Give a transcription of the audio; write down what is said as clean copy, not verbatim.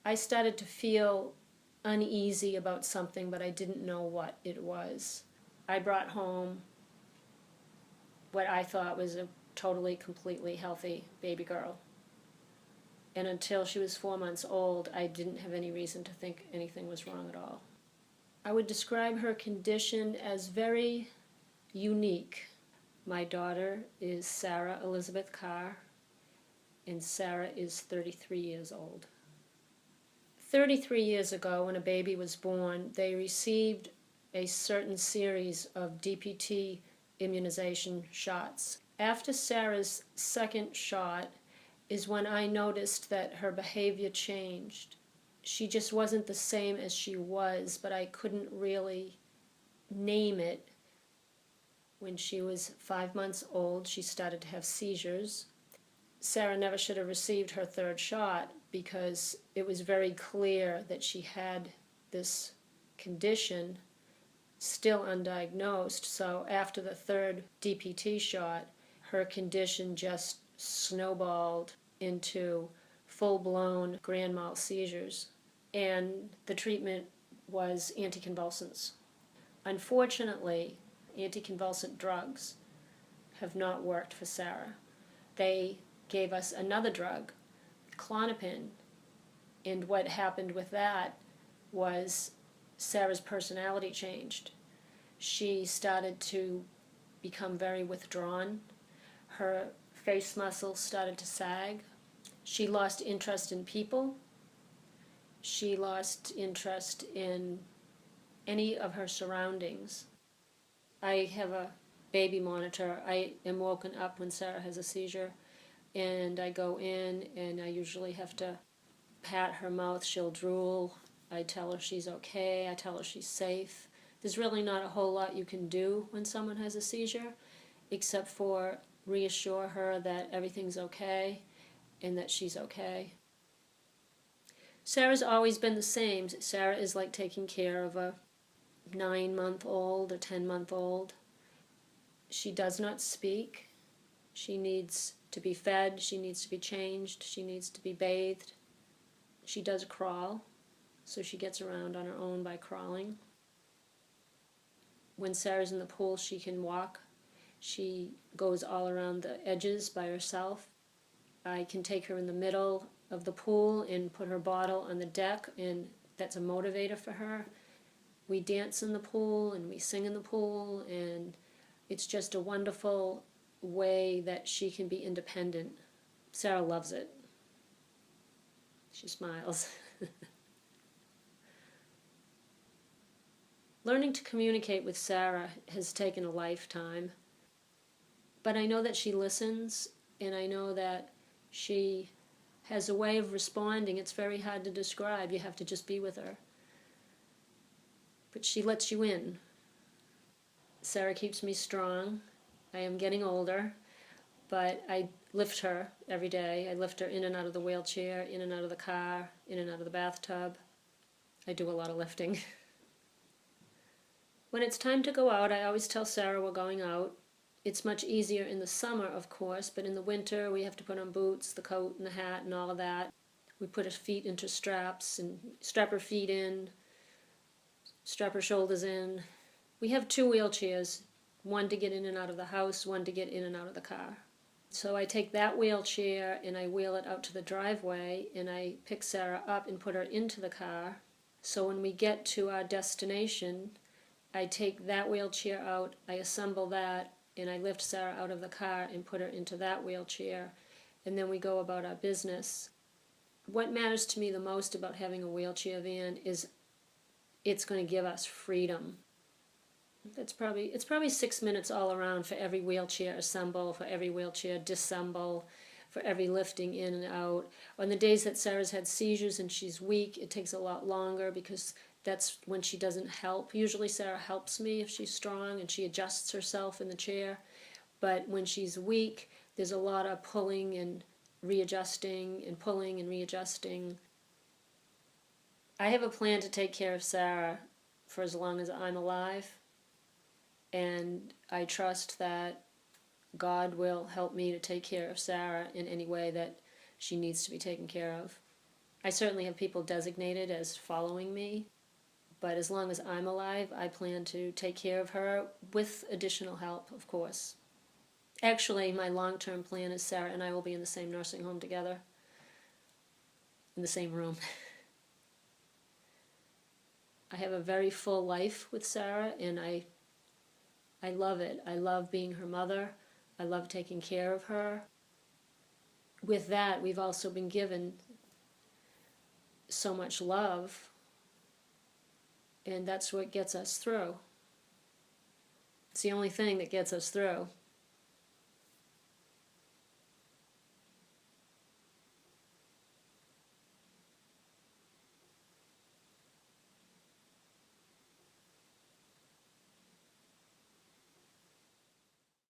I started to feel uneasy about something, but I didn't know what it was. I brought home what I thought was a totally, completely healthy baby girl. And until she was 4 months old, I didn't have any reason to think anything was wrong at all. I would describe her condition as very unique. My daughter is Sarah Elizabeth Carr, and Sarah is 33 years old. 33 years ago, when a baby was born, they received a certain series of DPT immunization shots. After Sarah's second shot is when I noticed that her behavior changed. She just wasn't the same as she was, but I couldn't really name it. When she was 5 months old, she started to have seizures. Sarah never should have received her third shot because it was very clear that she had this condition still undiagnosed. So after the third DPT shot, her condition just snowballed into full-blown grand mal seizures, and the treatment was anticonvulsants. Unfortunately, anticonvulsant drugs have not worked for Sarah. They gave us another drug, Klonopin, and what happened with that was Sarah's personality changed. She started to become very withdrawn. Her face muscles started to sag. She lost interest in people. She lost interest in any of her surroundings. I have a baby monitor. I am woken up when Sarah has a seizure, and I go in and I usually have to pat her mouth. She'll drool. I tell her she's okay. I tell her she's safe. There's really not a whole lot you can do when someone has a seizure except for reassure her that everything's okay and that she's okay. Sarah's always been the same. Sarah is like taking care of a 9-month-old or 10-month-old. She does not speak. She needs to be fed. She needs to be changed. She needs to be bathed. She does crawl, so she gets around on her own by crawling. When Sarah's in the pool, she can walk. She goes all around the edges by herself. I can take her in the middle of the pool and put her bottle on the deck, and that's a motivator for her. We dance in the pool and we sing in the pool, and it's just a wonderful way that she can be independent. Sarah loves it. She smiles. Learning to communicate with Sarah has taken a lifetime, but I know that she listens, and I know that she has a way of responding. It's very hard to describe. You have to just be with her. But she lets you in. Sarah keeps me strong. I am getting older, but I lift her every day. I lift her in and out of the wheelchair, in and out of the car, in and out of the bathtub. I do a lot of lifting. When it's time to go out, I always tell Sarah we're going out. It's much easier in the summer, of course, but in the winter we have to put on boots, the coat and the hat and all of that. We put her feet into straps and strap her feet in, strap her shoulders in. We have 2 wheelchairs, one to get in and out of the house, one to get in and out of the car. So I take that wheelchair and I wheel it out to the driveway, and I pick Sarah up and put her into the car. So when we get to our destination, I take that wheelchair out, I assemble that, and I lift Sarah out of the car and put her into that wheelchair, and then we go about our business. What matters to me the most about having a wheelchair van is it's going to give us freedom. It's probably 6 minutes all around for every wheelchair assemble, for every wheelchair disassemble, for every lifting in and out. On the days that Sarah's had seizures and she's weak, it takes a lot longer because that's when she doesn't help. Usually Sarah helps me if she's strong and she adjusts herself in the chair. But when she's weak, there's a lot of pulling and readjusting and pulling and readjusting. I have a plan to take care of Sarah for as long as I'm alive. And I trust that God will help me to take care of Sarah in any way that she needs to be taken care of. I certainly have people designated as following me, but as long as I'm alive, I plan to take care of her with additional help, of course. Actually, my long-term plan is Sarah and I will be in the same nursing home together, in the same room. I have a very full life with Sarah, and I love it. I love being her mother. I love taking care of her. With that, we've also been given so much love, and that's what gets us through. It's the only thing that gets us through.